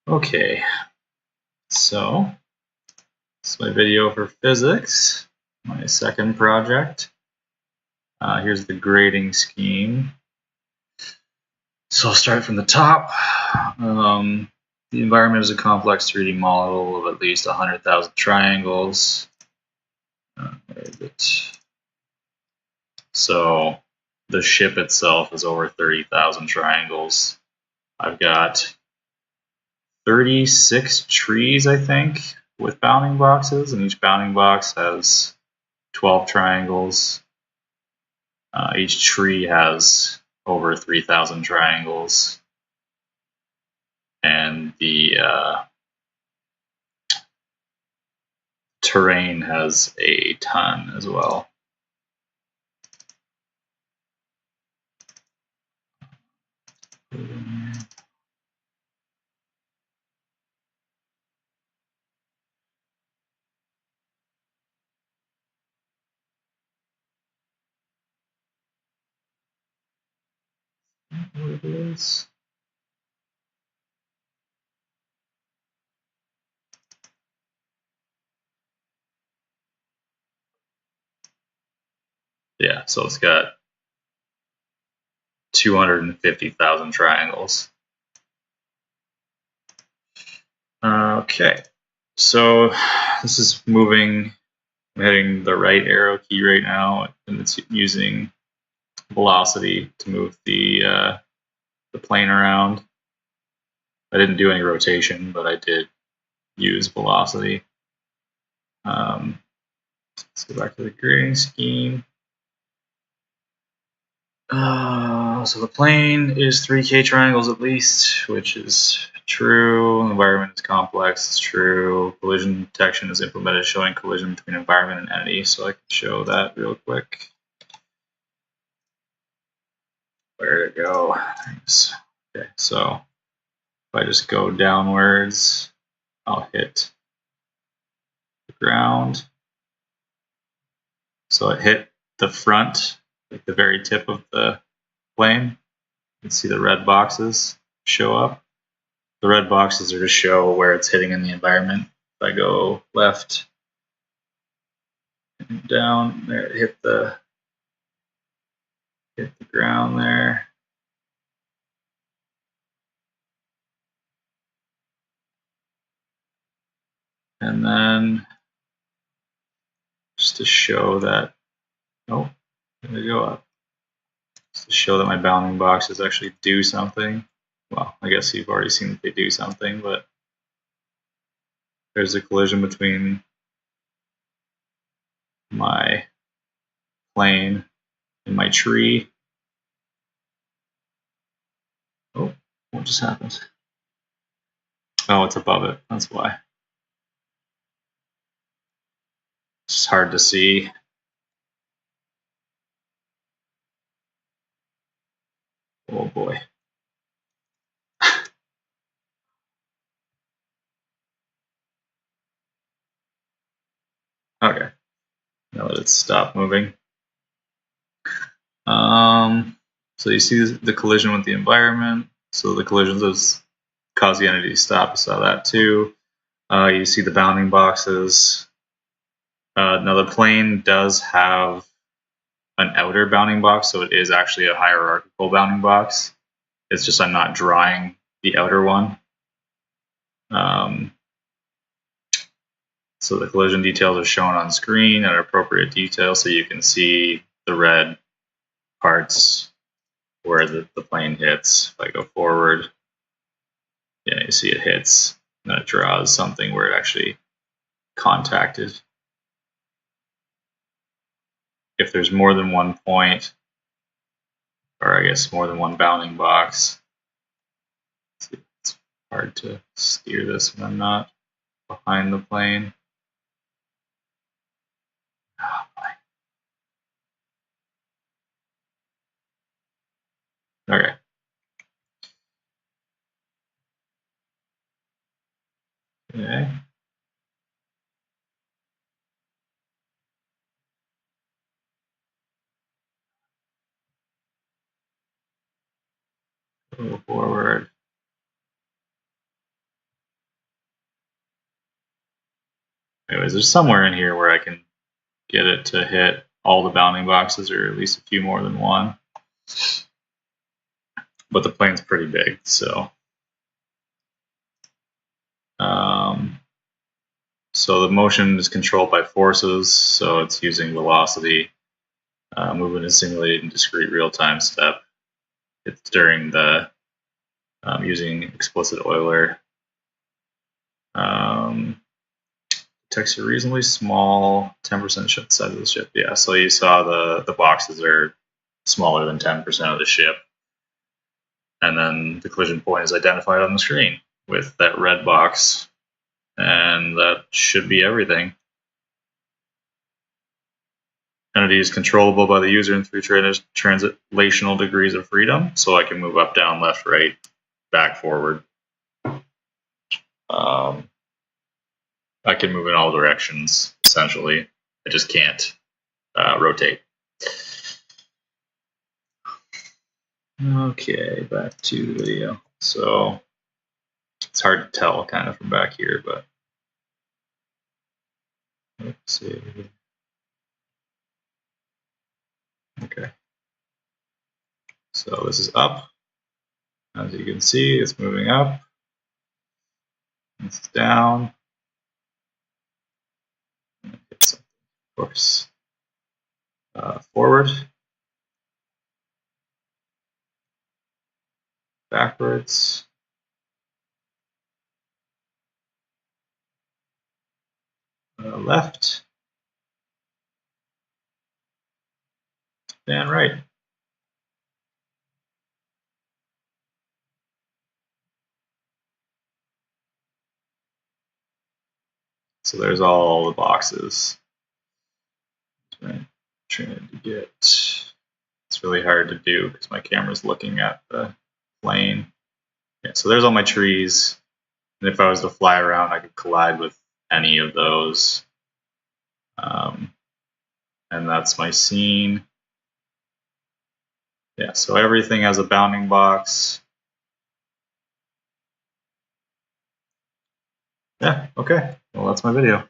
Okay, so this is my video for physics, my second project. Here's the grading scheme. So I'll start from the top. The environment is a complex 3D model of at least 100,000 triangles. Where is it? So the ship itself is over 30,000 triangles. I've got 36 trees, I think, with bounding boxes, and each bounding box has 12 triangles. Each tree has over 3,000 triangles, and the terrain has a ton as well. What it is. Yeah, so it's got 250,000 triangles. Okay, so this is moving. I'm hitting the right arrow key right now, and it's using velocity to move the plane around. I didn't do any rotation, but I did use velocity. Let's go back to the grading scheme. So the plane is 3K triangles at least, which is true. Environment is complex, it's true. Collision detection is implemented, showing collision between environment and entity. So I can show that real quick. Where to go? Thanks. Okay, so if I just go downwards, I'll hit the ground. So it hit the front, like the very tip of the plane. You can see the red boxes show up. The red boxes are to show where it's hitting in the environment. If I go left and down, there it hit the ground there. And then just to show that, oh, there we go up. Just to show that my bounding boxes actually do something. Well, I guess you've already seen that they do something, but there's a collision between my plane and my tree. Oh, what just happened? Oh, it's above it. That's why. It's just hard to see. Oh boy. Okay. Now that it's stopped moving. So you see the collision with the environment. So the collisions has caused the entity to stop. You saw that too. You see the bounding boxes. Now the plane does have an outer bounding box, so it is actually a hierarchical bounding box. It's just I'm not drawing the outer one. So the collision details are shown on screen at appropriate detail, so you can see the red parts where the plane hits. If I go forward, yeah, you see it hits, and then it draws something where it actually contacted. If there's more than one point, or I guess more than one bounding box, it's hard to steer this when I'm not behind the plane. Okay. Okay. Go forward. anyways, there's somewhere in here where I can get it to hit all the bounding boxes, or at least a few more than one. But the plane's pretty big, so so the motion is controlled by forces, so it's using velocity. Movement is simulated in discrete real-time step. It's during the using explicit Euler. Text are reasonably small, 10% size of the ship. Yeah, so you saw the boxes are smaller than 10% of the ship. And then the collision point is identified on the screen with that red box. And that should be everything. Entity is controllable by the user in 3 translational degrees of freedom. So I can move up, down, left, right, back, forward. I can move in all directions, essentially. I just can't rotate. Okay, back to the video. So it's hard to tell kind of from back here, but let's see. Okay. So this is up. As you can see, it's moving up. It's down. Of course. Forward. Backwards. Left. And right. So there's all the boxes. I'm trying to get. It's really hard to do because my camera's looking at the plane. Yeah, so there's all my trees. And if I was to fly around, I could collide with any of those. And that's my scene. Yeah, so everything has a bounding box. Yeah, okay. Well, that's my video.